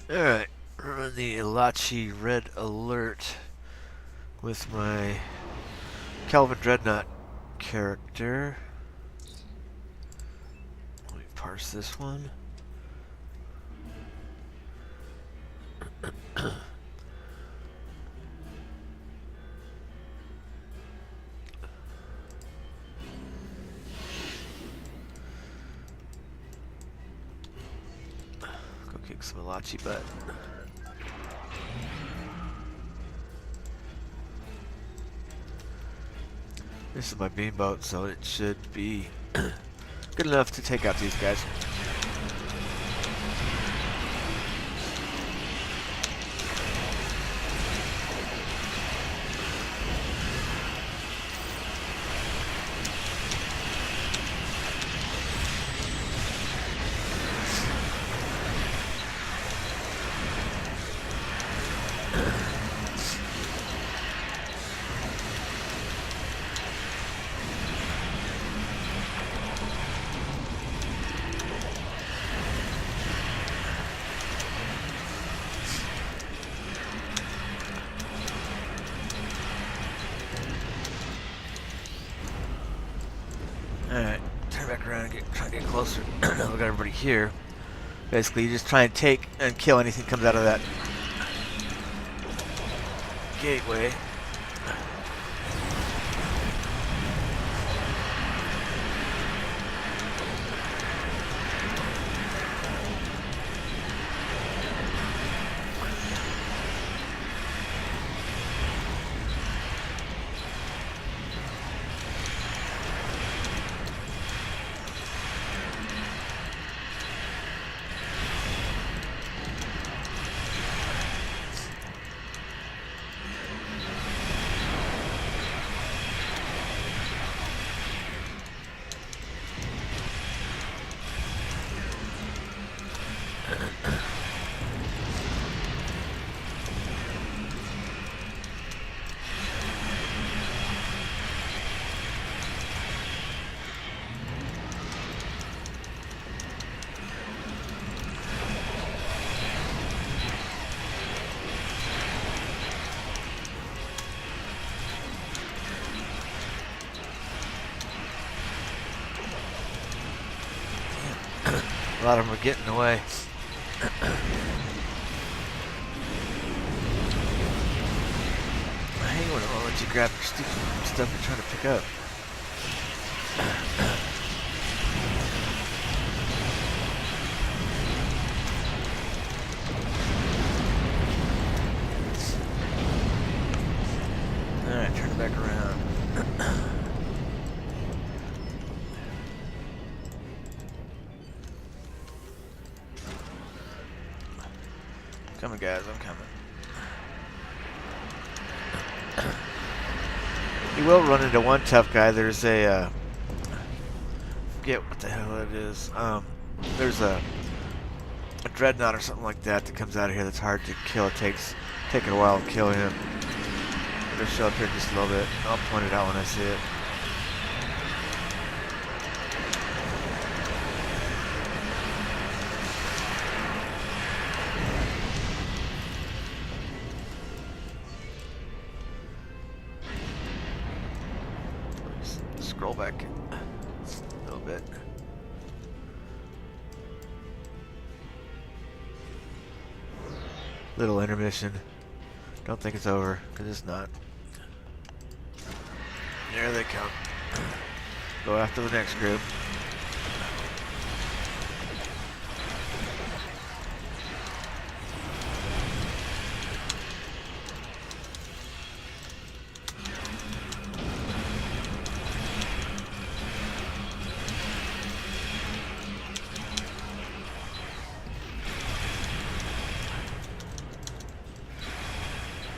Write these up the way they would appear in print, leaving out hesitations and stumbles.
Alright, run the Elachi Red Alert with my Kelvin Dreadnought character. Let me parse this one. Go kick some Elachi butt. This is my beamboat, so it should be good enough to take out these guys. Alright, turn back around and try to get closer. Look at everybody here. Basically, you just try and take and kill anything that comes out of that gateway. A lot of them are getting away. I hate when it won't let you grab your stupid stuff you're trying to pick up. Alright, turn it back around. Coming, guys, I'm coming. You will run into one tough guy. There's a forget what the hell it is. There's a dreadnought or something like that comes out of here that's hard to kill. It takes a while to kill him. It'll show up here just a little bit. I'll point it out when I see it. Scroll back a little bit. Little intermission. Don't think it's over, because it's not. There they come. Go after the next group.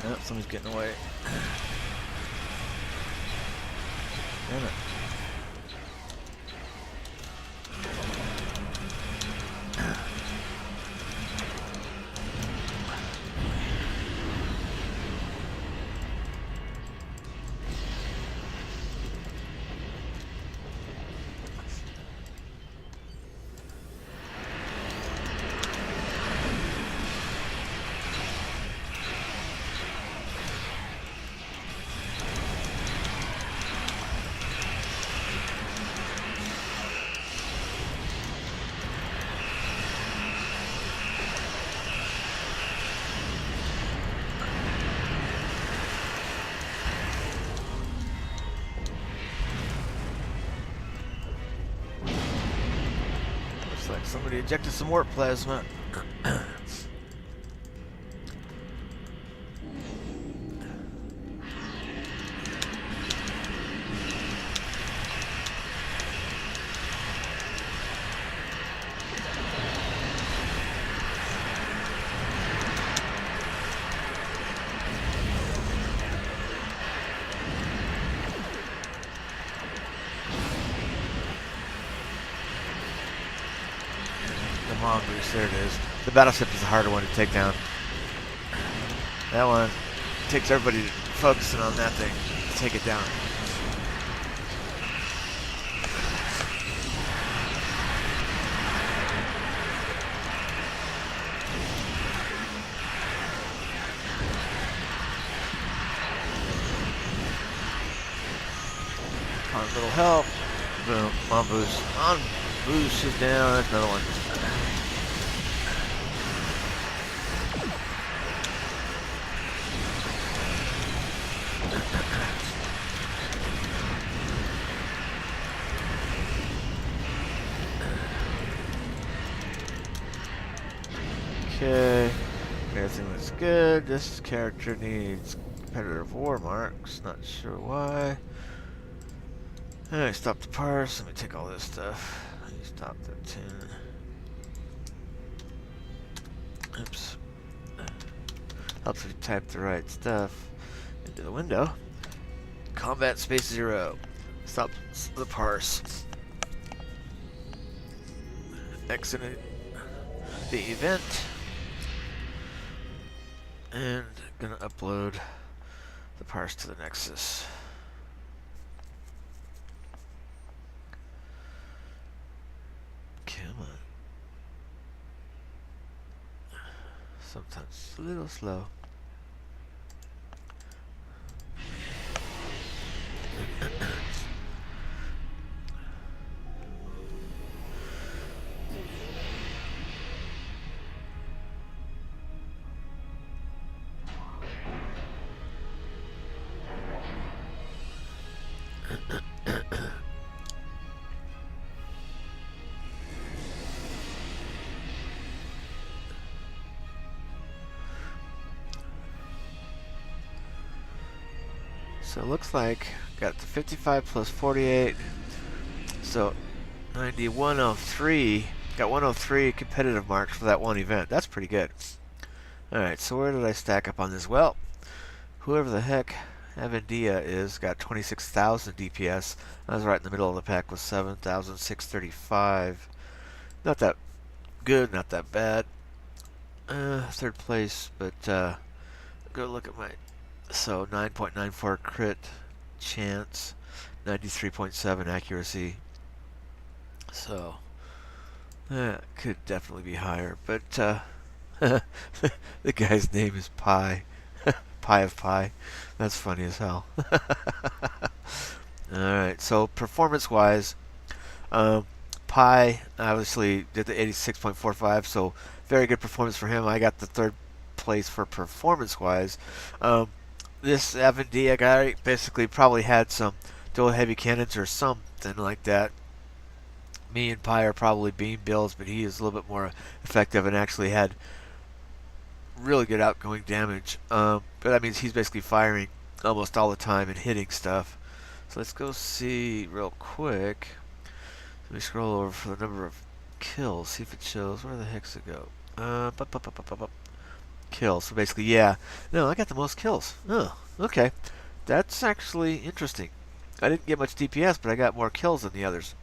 Oh, somebody's getting away. Damn it. Alright, somebody ejected some warp plasma. Mongoose, there it is. The battleship is the harder one to take down. That one takes everybody focusing on that thing to take it down. On little help. Boom. Mongoose is down. That's another one. Okay, everything looks good. This character needs competitive war marks. Not sure why. Alright, stop the parse. Let me take all this stuff. Stop the tin. Oops. Helps if you type the right stuff into the window. Combat space 0. Stop the parse. Exit the event. And gonna upload the parse to the Nexus. Come on. Sometimes it's a little slow. So it looks like got the 55 plus 48, so 90, 103. Got 103 competitive marks for that one event. That's pretty good. Alright, so where did I stack up on this? Well, whoever the heck Avendia is got 26,000 DPS. I was right in the middle of the pack with 7,635. Not that good, not that bad. Third place, but go look at my... So 9.94 crit chance, 93.7 accuracy. So that could definitely be higher. But the guy's name is Pi. Pi of Pi. That's funny as hell. Alright, so performance-wise, Pi obviously did the 86.45, so very good performance for him. I got the third place for performance-wise. This Avendia guy basically probably had some dual heavy cannons or something like that. Me and Pi are probably beam builds, but he is a little bit more effective and actually had really good outgoing damage. But that means he's basically firing almost all the time and hitting stuff. So let's go see real quick. Let me scroll over for the number of kills, see if it shows. Where the heck's it go? Kills. So basically, yeah. No, I got the most kills. Oh, okay. That's actually interesting. I didn't get much DPS, but I got more kills than the others.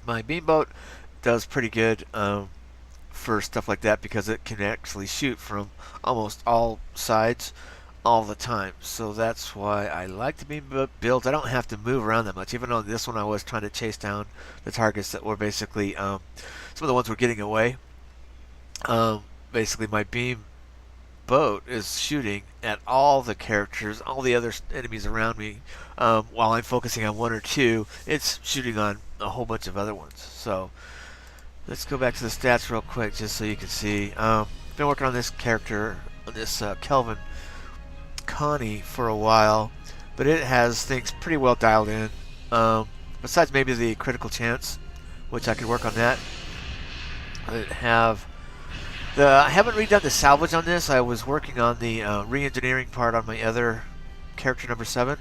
My beamboat does pretty good for stuff like that because it can actually shoot from almost all sides all the time. So that's why I like the beamboat builds. I don't have to move around that much. Even on this one, I was trying to chase down the targets that were basically some of the ones were getting away. Basically, my beam boat is shooting at all the characters, all the other enemies around me, while I'm focusing on one or two. It's shooting on a whole bunch of other ones. So let's go back to the stats real quick just so you can see. Been working on this character, on this Kelvin Connie, for a while, but it has things pretty well dialed in, besides maybe the critical chance, which I could work on that. I haven't redone the salvage on this. I was working on the re-engineering part on my other character number 7.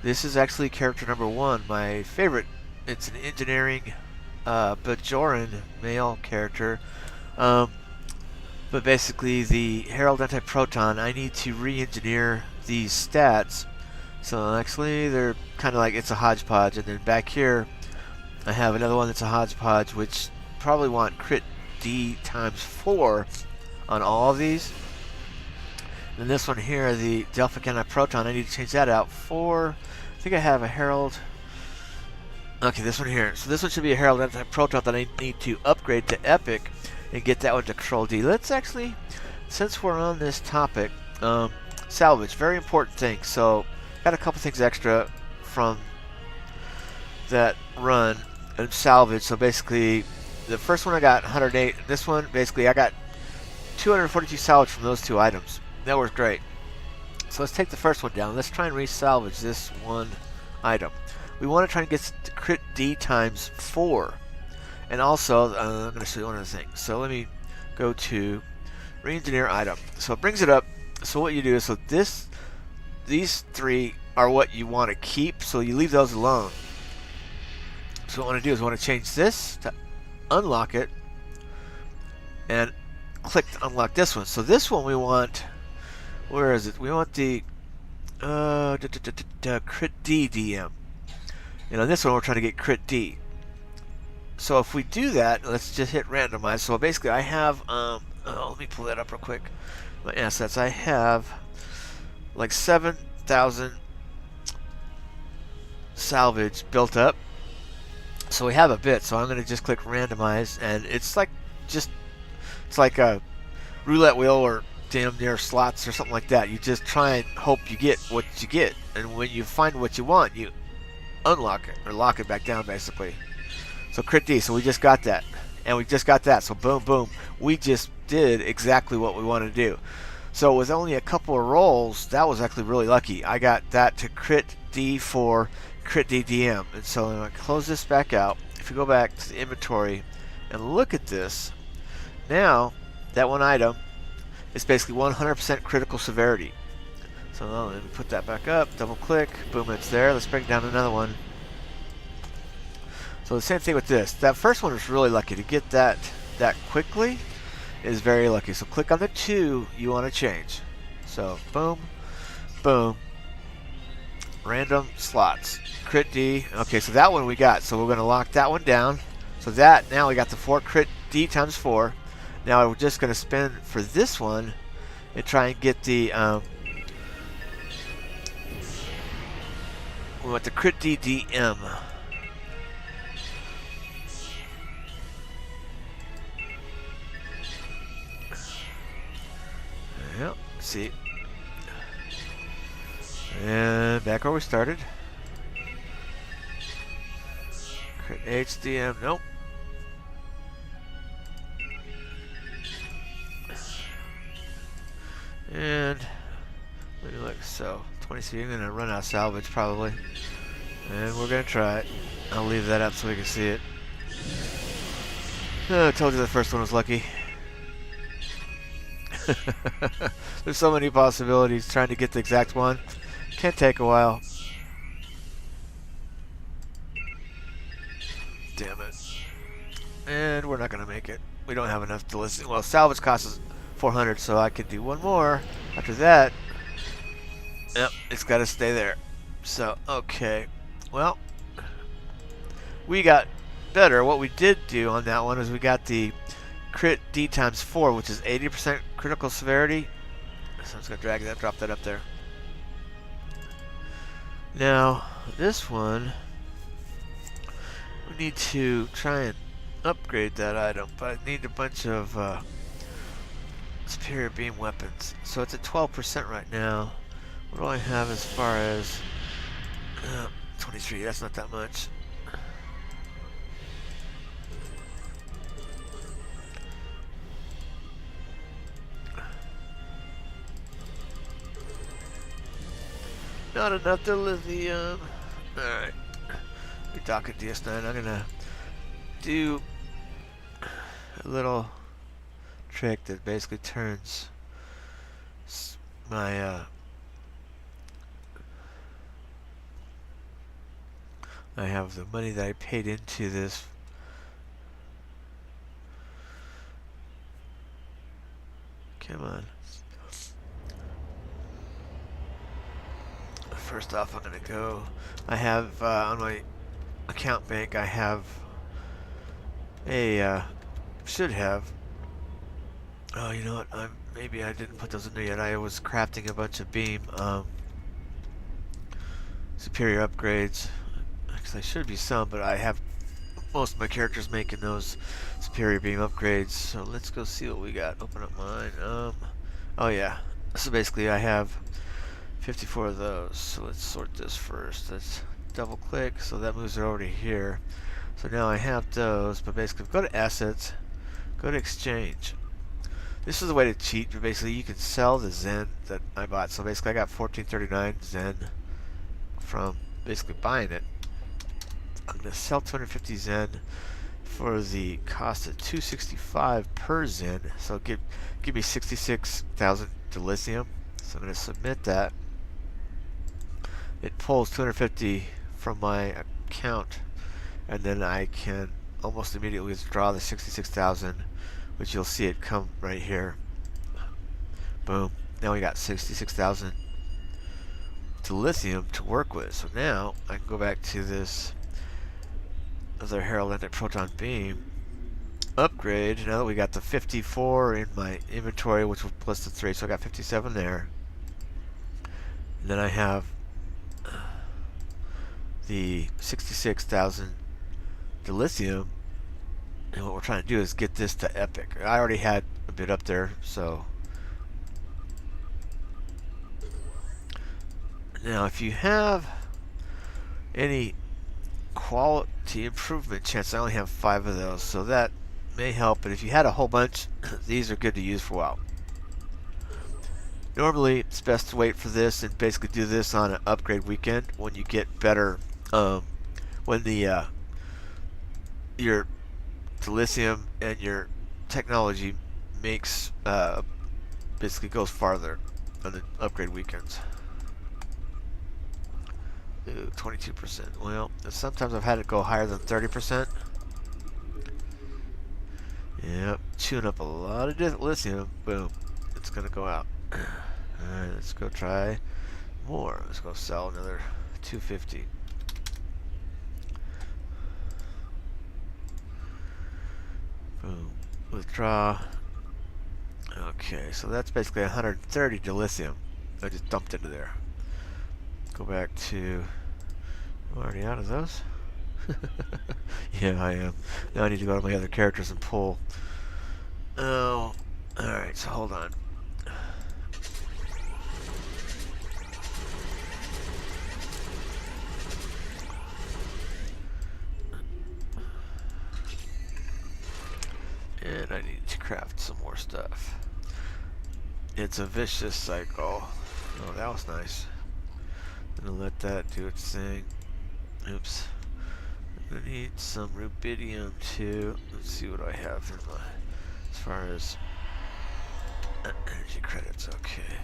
This is actually character number 1, my favorite. It's an engineering Bajoran male character. But basically the Herald Anti-Proton, I need to re-engineer these stats. So actually they're kind of like, it's a hodgepodge. And then back here I have another one that's a hodgepodge, which probably want crit D times 4 on all of these. And this one here, the Delphic Anti-Proton, I need to change that out for, I think I have a Herald. Okay, this one here. So this one should be a Herald Anti-Proton that I need to upgrade to Epic and get that one to Control D. Let's actually, since we're on this topic, salvage, very important thing. So got a couple things extra from that run and salvage. So basically, the first one I got 108. This one, basically, I got 242 salvage from those 2 items. That works great. So let's take the first one down. Let's try and re-salvage this one item. We want to try and get crit D times 4. And also, I'm going to show you one other thing. So let me go to re-engineer item. So it brings it up. So what you do is, so these 3 are what you want to keep. So you leave those alone. So what I want to do is I want to change this to unlock it and click to unlock this one. So this one we want, where is it? We want the crit D DM. And on this one we're trying to get crit D. So if we do that, let's just hit randomize. So basically I have, let me pull that up real quick. My assets, I have like 7,000 salvage built up. So we have a bit, so I'm going to just click randomize, and it's like it's like a roulette wheel or damn near slots or something like that. You just try and hope you get what you get, and when you find what you want, you unlock it or lock it back down basically. So crit D, so we just got that, and we just got that, so boom boom, we just did exactly what we wanted to do. So with only a couple of rolls, that was actually really lucky. I got that to crit D for crit D DM. And so I'm going to close this back out. If you go back to the inventory and look at this, now that one item is basically 100% critical severity. So let me put that back up, double click, boom, it's there. Let's break down another one. So the same thing with this. That first one was really lucky. To get that quickly is very lucky. So click on the 2 you want to change. So boom, boom, random slots. Crit D. Okay, so that one we got. So we're going to lock that one down. So that, now we got the 4 crit D times 4. Now we're just going to spin for this one and try and get the we want the crit D DM. Yep, see. And back where we started. Crit HDM, nope. And maybe like so. 23, I'm going to run out of salvage probably. And we're going to try it. I'll leave that up so we can see it. Oh, I told you the first one was lucky. There's so many possibilities trying to get the exact one. Can take a while. Damn it. And we're not going to make it. We don't have enough to listen. Well, salvage costs us 400, so I could do one more. After that, yep, it's got to stay there. So, okay. Well, we got better. What we did do on that one is we got the crit D times 4, which is 80% critical severity. So I'm just going to drag that, drop that up there. Now, this one, we need to try and upgrade that item, but I need a bunch of superior beam weapons. So it's at 12% right now. What do I have as far as 23? That's not that much. Not enough to lithium. Alright. We dock at DS9. I'm gonna do a little trick that basically turns my I have the money that I paid into this. Come on. First off, I'm gonna go. I have on my account bank. I have a should have. Oh, you know what? Maybe I didn't put those in there yet. I was crafting a bunch of beam superior upgrades. Actually, there should be some, but I have most of my characters making those superior beam upgrades. So let's go see what we got. Open up mine. Oh yeah. So basically, I have 54 of those. So let's sort this first. Let's double click. So that moves it over to here. So now I have those, but basically go to assets, go to exchange. This is a way to cheat, but basically you can sell the Zen that I bought. So basically I got 1439 Zen from basically buying it. I'm going to sell 250 Zen for the cost of 265 per Zen. So give me 66,000 dilithium. So I'm going to submit that. It pulls 250 from my account, and then I can almost immediately withdraw the 66,000, which you'll see it come right here. Boom. Now we got 66,000 dilithium to work with. So now I can go back to this other Heraldic Proton Beam upgrade. Now that we got the 54 in my inventory, which was plus the 3, so I got 57 there. And then I have the 66,000 dilithium, and what we're trying to do is get this to epic. I already had a bit up there, so now if you have any quality improvement chance, I only have 5 of those, so that may help. But if you had a whole bunch, these are good to use for a while. Normally it's best to wait for this and basically do this on an upgrade weekend when you get better, when the your dilithium and your technology makes basically goes farther on the upgrade weekends. 22%. Well, sometimes I've had it go higher than 30%. Yep, chewing up a lot of dilithium. Boom, it's gonna go out. Alright, let's go try more. Let's go sell another 250. Boom. Withdraw. Okay, so that's basically 130 dilithium I just dumped into there. Go back to... I'm already out of those? Yeah, I am. Now I need to go to my other characters and pull. Oh, alright, so hold on. And I need to craft some more stuff. It's a vicious cycle. Oh, that was nice. I'm gonna let that do its thing. Oops. I'm gonna need some rubidium too. Let's see what I have in my, as far as energy credits. Okay.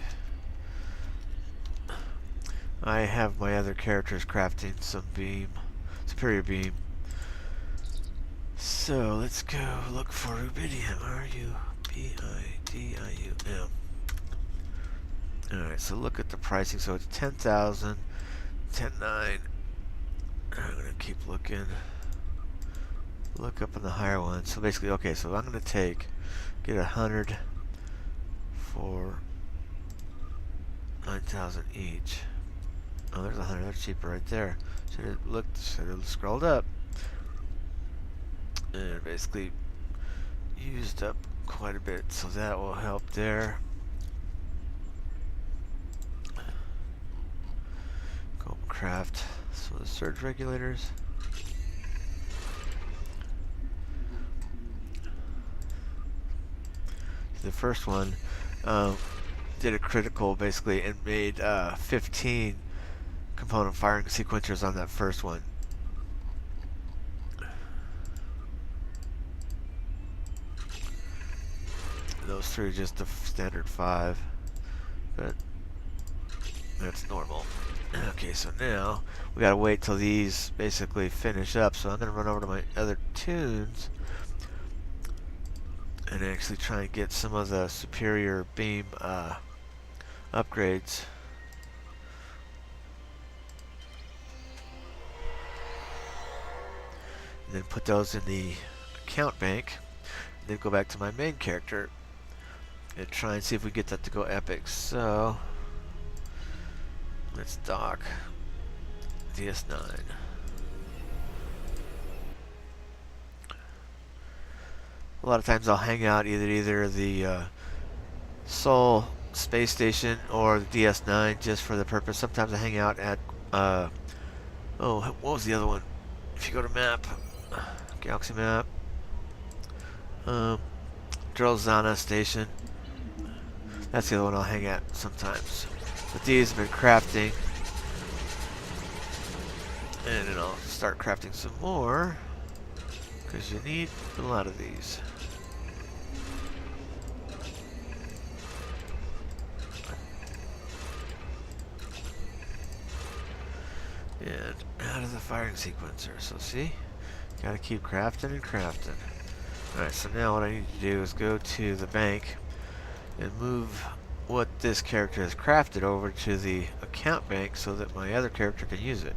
I have my other characters crafting some beam, superior beam. So let's go look for rubidium. rubidium. Alright, so look at the pricing. So it's 10,000, 10,9. I'm gonna keep looking. Look up on the higher one. So basically, okay, so I'm gonna get 100 for 9,000 each. Oh, there's 100. That's cheaper right there. Should have scrolled up. And basically used up quite a bit, so that will help there. Go craft some of the surge regulators. The first one did a critical basically and made 15 component firing sequencers on that first one. those three are just the standard 5, but that's normal. Okay, so now we gotta wait till these basically finish up. So I'm gonna run over to my other tunes and actually try and get some of the superior beam upgrades. And then put those in the account bank. And then go back to my main character and try and see if we get that to go epic. So let's dock DS9. A lot of times I'll hang out either the Seoul space station or the DS9 just for the purpose. Sometimes I hang out at oh, what was the other one? If you go to map, Galaxy map, Drozana station. That's the other one I'll hang at sometimes. But these have been crafting, and then I'll start crafting some more because you need a lot of these. And out of the firing sequencer. So see, gotta keep crafting and crafting. Alright, so now what I need to do is go to the bank and move what this character has crafted over to the account bank so that my other character can use it.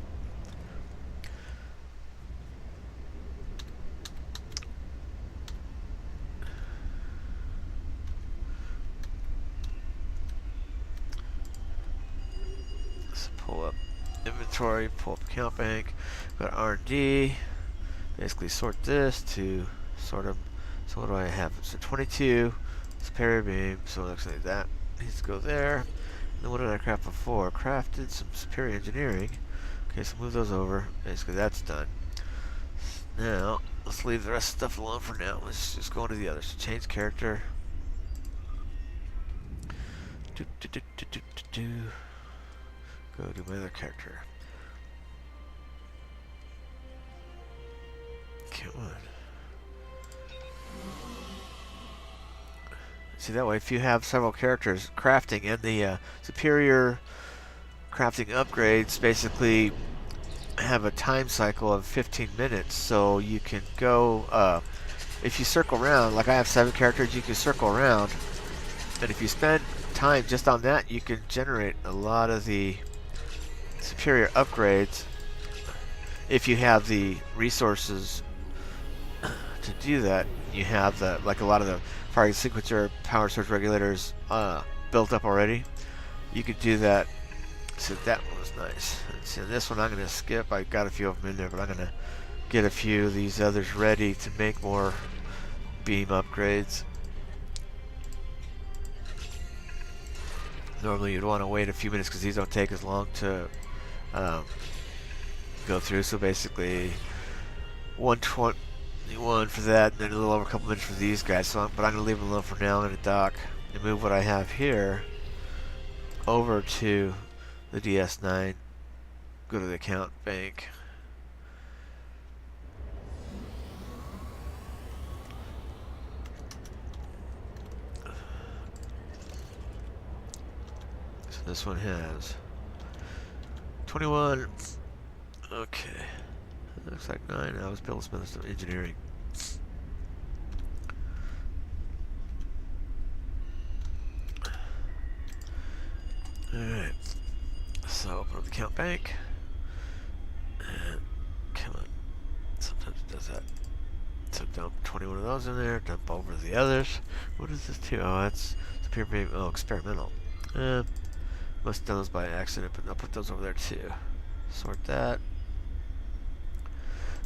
So pull up inventory, pull up account bank, go to R&D, basically sort this to sort them. So what do I have? So 22 superior beam, so it looks like that needs to go there. And then what did I craft before? Crafted some superior engineering. Okay, so move those over. Basically that's done. Now let's leave the rest of the stuff alone for now. Let's just go into the others. So change character. Go to my other character. Come on. See, that way, if you have several characters crafting, and the superior crafting upgrades basically have a time cycle of 15 minutes, so you can go, if you circle around, like I have 7 characters, you can circle around, and if you spend time just on that, you can generate a lot of the superior upgrades if you have the resources to do that. You have the, like a lot of the firing sequencer power source regulators built up already. You could do that. So that one was nice. And so this one I'm going to skip. I got a few of them in there, but I'm going to get a few of these others ready to make more beam upgrades. Normally you'd want to wait a few minutes because these don't take as long to go through. So basically 121 for that, and then a little over a couple minutes for these guys. So but I'm going to leave them alone for now. I'm going to dock and move what I have here over to the DS9. Go to the account bank. So this one has 21. Okay. Looks like 9. I was building some engineering. Alright. So open up the account bank. And come on. Sometimes it does that. So dump 21 of those in there. Dump over the others. What is this too? Oh, that's superior beam. Oh, experimental. Must have done those by accident, but I'll put those over there too. Sort that.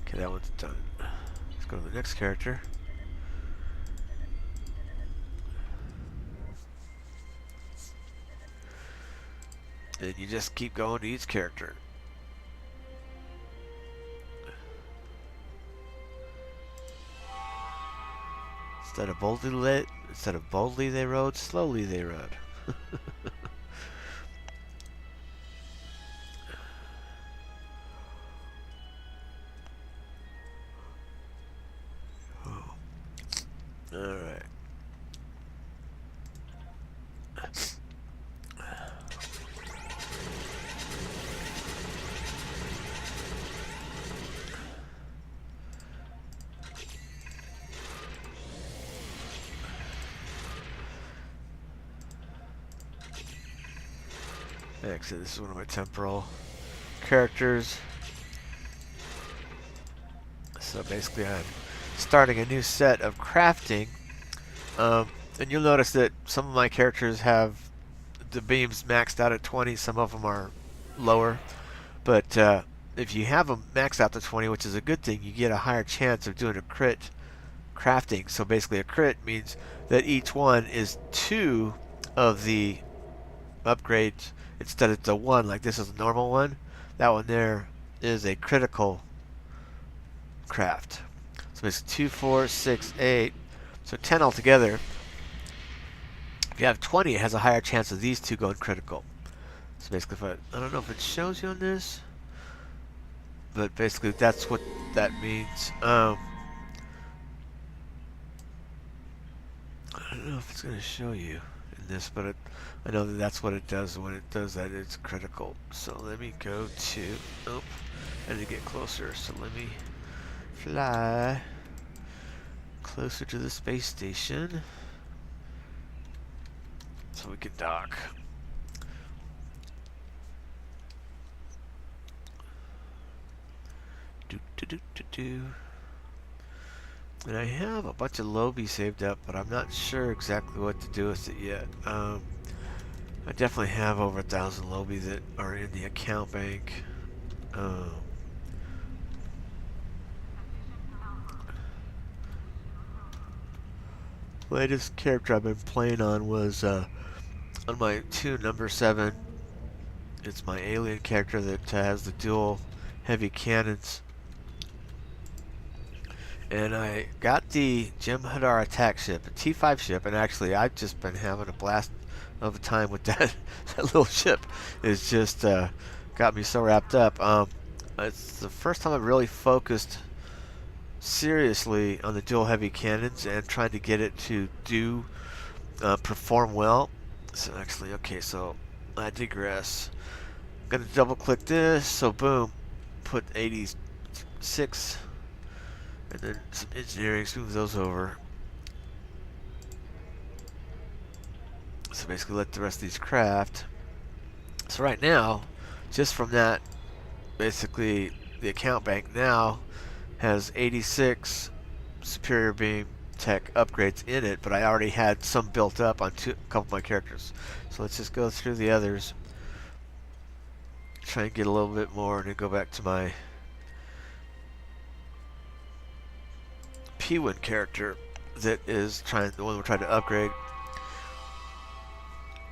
Okay, that one's done. Let's go to the next character. And you just keep going to each character. Instead of boldly they rode, slowly they rode. Alright. Actually, this is one of my temporal characters. So basically I'm starting a new set of crafting. And you'll notice that some of my characters have the beams maxed out at 20, some of them are lower. But if you have them maxed out to 20, which is a good thing, you get a higher chance of doing a crit crafting. So basically a crit means that each one is 2 of the upgrades instead of the 1, like this is a normal one. That one there is a critical craft. So it's 2, 4, 6, 8. So 10 altogether. If you have 20, it has a higher chance of these 2 going critical. So basically, if I don't know if it shows you on this, but basically that's what that means. I don't know if it's going to show you in this, but I know that that's what it does. When it does that, it's critical. So let me go to, I need to get closer. So let me fly closer to the space station so we can dock. And I have a bunch of Lobi saved up, but I'm not sure exactly what to do with it yet. I definitely have over 1,000 Lobi that are in the account bank. Latest character I've been playing on was on my 2 number 7. It's my alien character that has the dual heavy cannons. And I got the Jem'Hadar attack ship, a T5 ship, and actually I've just been having a blast of a time with that, that little ship. It's just got me so wrapped up. It's the first time I've really focused seriously on the dual heavy cannons and trying to get it to perform well. So actually, okay, so I digress. I'm gonna double click this, so boom, put 86, and then some engineering, smooth those over. So basically let the rest of these craft. So right now, just from that, basically the account bank now has 86 superior beam tech upgrades in it, but I already had some built up on a couple of my characters. So let's just go through the others, try and get a little bit more, and then go back to my P1 character that is the one we're trying to upgrade.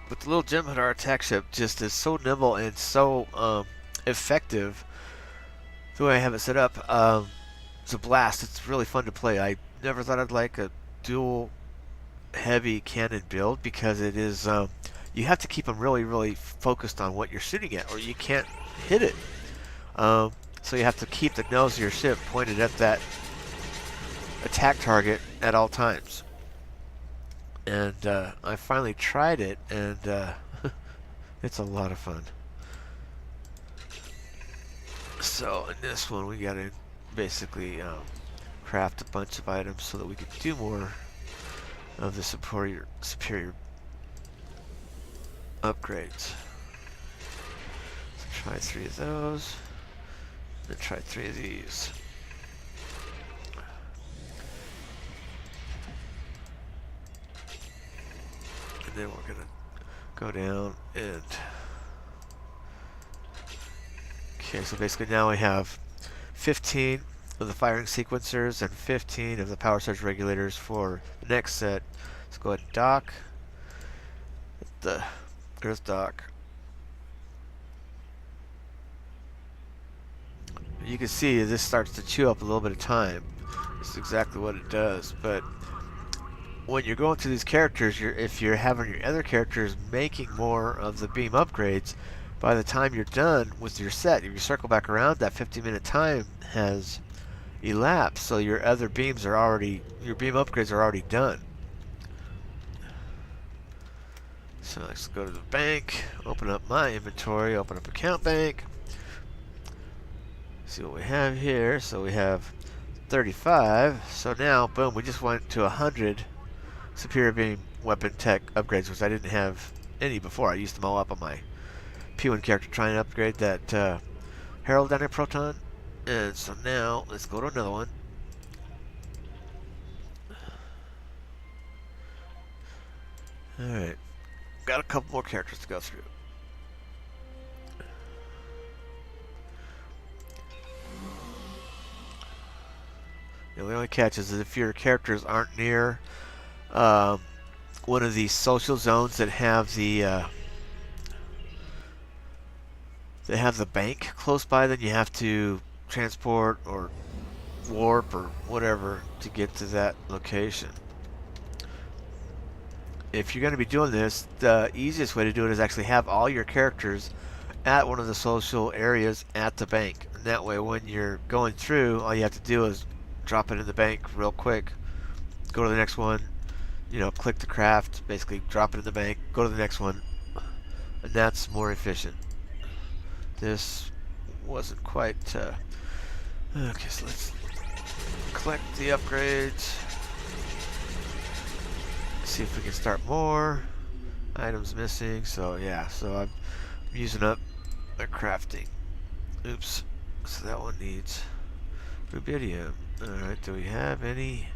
But the little Jem'Hadar attack ship just is so nimble and so effective. The way I have it set up, it's a blast. It's really fun to play. I never thought I'd like a dual heavy cannon build because it is you have to keep them really focused on what you're shooting at, or you can't hit it. So you have to keep the nose of your ship pointed at that attack target at all times. And I finally tried it, and it's a lot of fun. So in this one, we gotta basically craft a bunch of items so that we can do more of the superior upgrades. So try 3 of those, then try 3 of these. And then we're gonna go down and okay, so basically now we have 15 of the firing sequencers and 15 of the power surge regulators for the next set. Let's go ahead and dock. There's dock. You can see this starts to chew up a little bit of time. This is exactly what it does, but when you're going through these characters, if you're having your other characters making more of the beam upgrades, by the time you're done with your set, if you circle back around, that 15-minute time has elapsed, so your other beams are already, your beam upgrades are already done. So let's go to the bank, open up my inventory, open up account bank, see what we have here. So we have 35, so now boom, we just went to 100 superior beam weapon tech upgrades, which I didn't have any before. I used them all up on my P1 character trying to upgrade that Herald Proton. And so now let's go to another one. Alright. Got a couple more characters to go through. The only catch is if your characters aren't near one of these social zones that have the bank close by, then you have to transport or warp or whatever to get to that location. If you're going to be doing this, the easiest way to do it is actually have all your characters at one of the social areas at the bank. And that way when you're going through, all you have to do is drop it in the bank real quick, go to the next one, you know, click the craft, basically drop it in the bank, go to the next one, and that's more efficient. This wasn't quite okay, so let's collect the upgrades, see if we can start more. Items missing, so yeah, so I'm using up my crafting. Oops, so that one needs rubidium. Alright, do we have any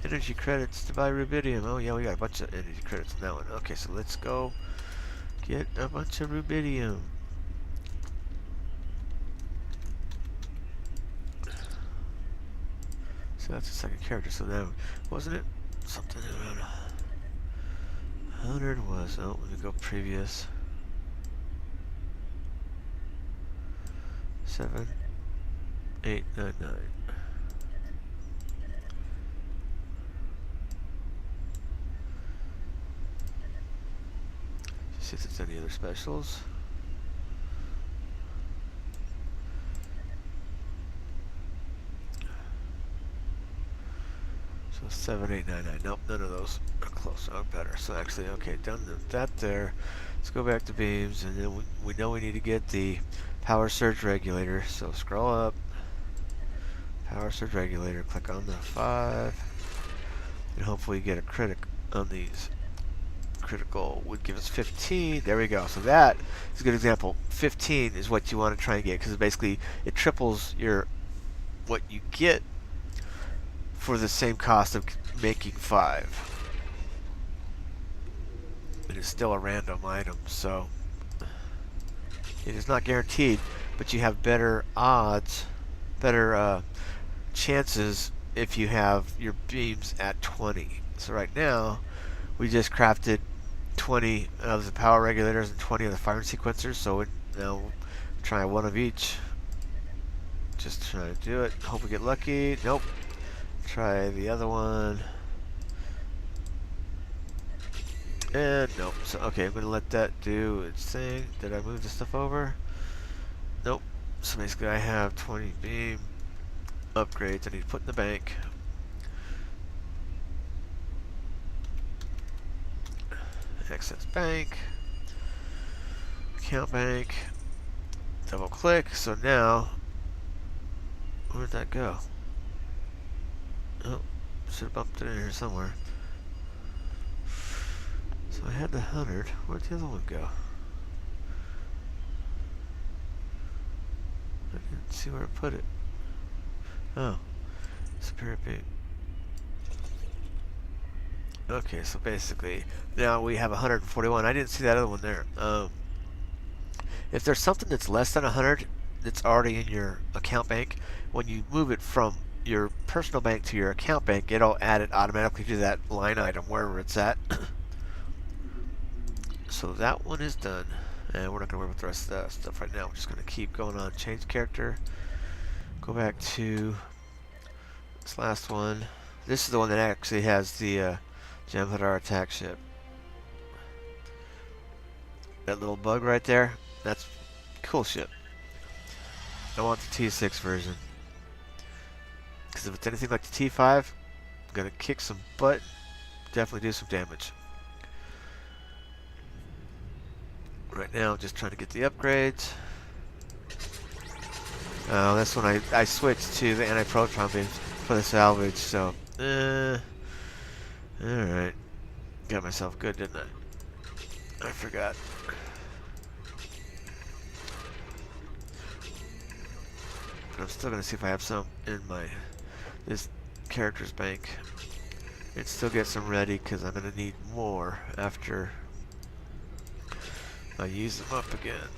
energy credits to buy rubidium? Oh yeah, we got a bunch of energy credits on that one. Okay, so let's go get a bunch of rubidium. So that's the second character, so now, wasn't it something around 100 was, oh, let me go previous. 7899. See if there's any other specials. So 7899. Nope, none of those are close. Oh, better. So actually, okay, done that there. Let's go back to beams, and then we know we need to get the power surge regulator. So scroll up, power surge regulator. Click on the 5, and hopefully you get a critic on these. Critical would give us 15. There we go. So that is a good example. 15 is what you want to try and get, because basically it triples your what you get for the same cost of making 5. It is still a random item, so it is not guaranteed, but you have better odds, better chances if you have your beams at 20. So right now we just crafted 20 of the power regulators and 20 of the firing sequencers, so now we'll try one of each. Just trying to do it. Hope we get lucky. Nope. Try the other one. And nope. So okay, I'm gonna let that do its thing. Did I move the stuff over? Nope. So basically I have 20 beam upgrades I need to put in the bank. Access bank, account bank, double click. So now, where'd that go? Oh, should have bumped it in here somewhere. So I had the 100. Where'd the other one go? I didn't see where I put it. Oh, superior beam. Okay, so basically, now we have 141. I didn't see that other one there. If there's something that's less than 100 that's already in your account bank, when you move it from your personal bank to your account bank, it'll add it automatically to that line item wherever it's at. So that one is done. And we're not going to worry about the rest of that stuff right now. We're just going to keep going on. Change character. Go back to this last one. This is the one that actually has the Jamhadar attack ship. That little bug right there, that's cool ship. I want the T6 version, because if it's anything like the T5, I'm gonna kick some butt, definitely do some damage. Right now, just trying to get the upgrades. This one I switched to the anti-proton beam for the salvage, so alright. Got myself good, didn't I? I forgot. I'm still gonna see if I have some in this character's bank. And still get some ready because I'm gonna need more after I use them up again.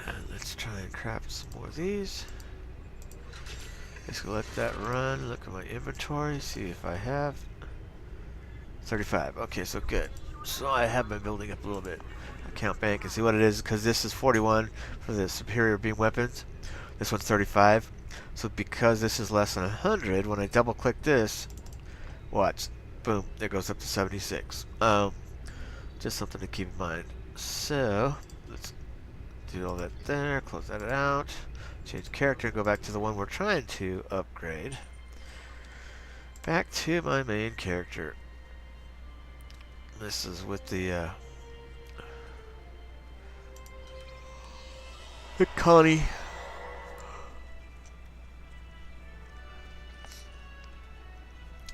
And let's try and craft some more of these. Just gonna let that run. Look at my inventory. See if I have 35. Okay, so good. So I have been building up a little bit. Account bank and see what it is, because this is 41 for the superior beam weapons. This one's 35. So because this is less than 100, when I double click this, watch, boom, it goes up to 76. Just something to keep in mind. So let's do all that there. Close that out. Change character and go back to the one we're trying to upgrade. Back to my main character. This is with the Connie.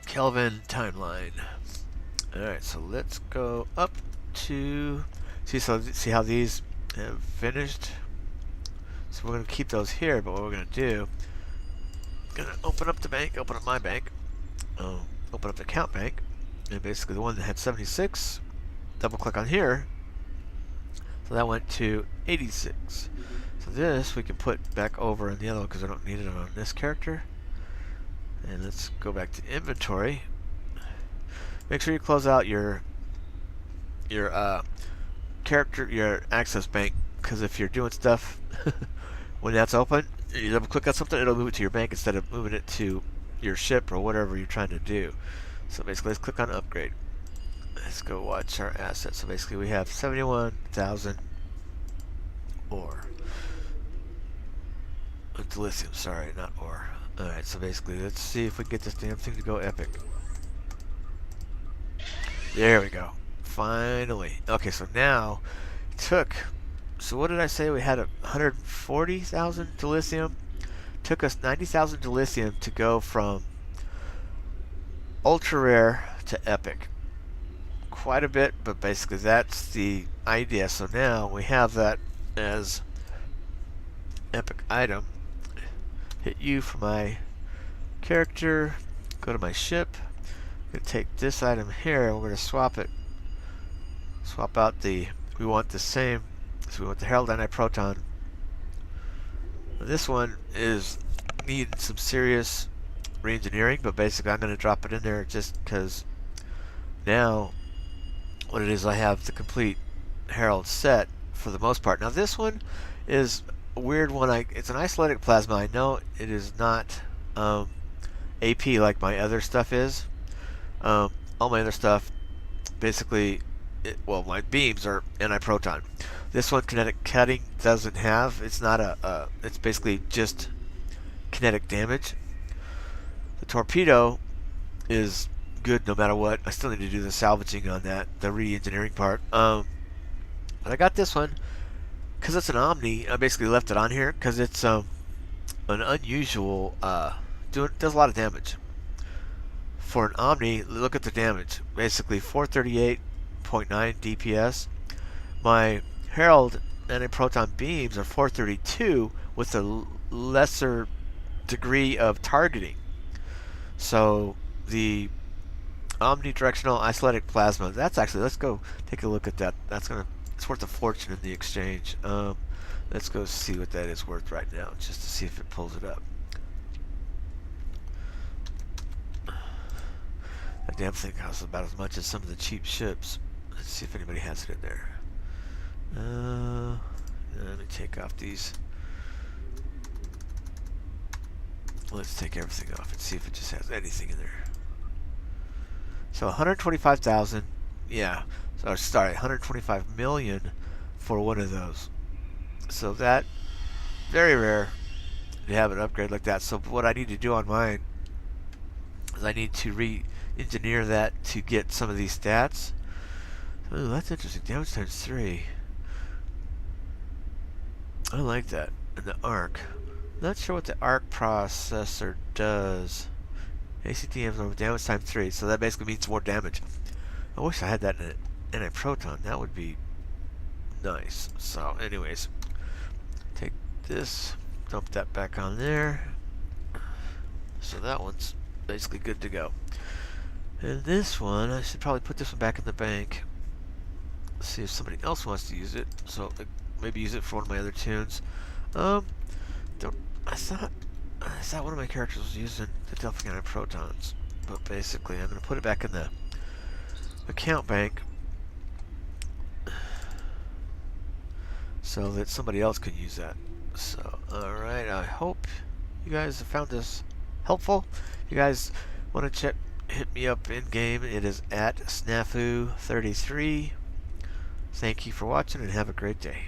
Kelvin timeline. Alright, so let's go up to see how these have finished. So we're gonna keep those here, but what we're gonna do, gonna open up the bank, open up my bank, open up the account bank, and basically the one that had 76, double click on here, so that went to 86. So this we can put back over in the other one because I don't need it on this character. And let's go back to inventory. Make sure you close out your character, your access bank, because if you're doing stuff when that's open, you double click on something, it'll move it to your bank instead of moving it to your ship or whatever you're trying to do. So basically, let's click on upgrade. Let's go watch our assets. So basically, we have 71,000 ore. Dilithium, sorry, not ore. Alright, so basically, let's see if we can get this damn thing to go epic. There we go. Finally. Okay, so now, so what did I say? We had 140,000 dilithium. Took us 90,000 dilithium to go from ultra rare to epic. Quite a bit, but basically that's the idea. So now we have that as epic item. Hit U for my character, go to my ship, I'm going to take this item here and we're going to swap it. Swap out we want the same, so we want the Herald Anti-Proton. This one is needing some serious re-engineering, but basically I'm going to drop it in there just because now what it is, I have the complete Herald set for the most part. Now this one is a weird one. It's an isolytic plasma. I know it is not AP like my other stuff is. All my other stuff, basically, well, my beams are anti-proton. This one, kinetic cutting, doesn't have. It's not it's basically just kinetic damage. The torpedo is good no matter what. I still need to do the salvaging on that, the re-engineering part. But I got this one because it's an Omni. I basically left it on here because it's an unusual, does a lot of damage. For an Omni, look at the damage. Basically 438.9 DPS. My Herald anti-proton beams are 432 with a lesser degree of targeting. So the omnidirectional isolytic plasma, that's actually, let's go take a look at that. It's worth a fortune in the exchange. Let's go see what that is worth right now, just to see if it pulls it up. That damn thing costs about as much as some of the cheap ships. Let's see if anybody has it in there. Let me take off these. Let's take everything off and see if it just has anything in there. So 125,000, yeah. So sorry, 125 million for one of those. So that, very rare to have an upgrade like that. So what I need to do on mine is I need to re-engineer that to get some of these stats. Oh, that's interesting. Damage times 3. I like that. And the arc. Not sure what the arc processor does. ACTM's over damage times 3, so that basically means more damage. I wish I had that in an anti-proton. That would be nice. So, anyways, take this, dump that back on there. So that one's basically good to go. And this one, I should probably put this one back in the bank. See if somebody else wants to use it. So maybe use it for one of my other tunes. Don't, I thought one of my characters was using the Delphinium Protons. But basically, I'm going to put it back in the account bank so that somebody else can use that. So, alright, I hope you guys have found this helpful. If you guys want to hit me up in game. It is at Snafu33. Thank you for watching and have a great day.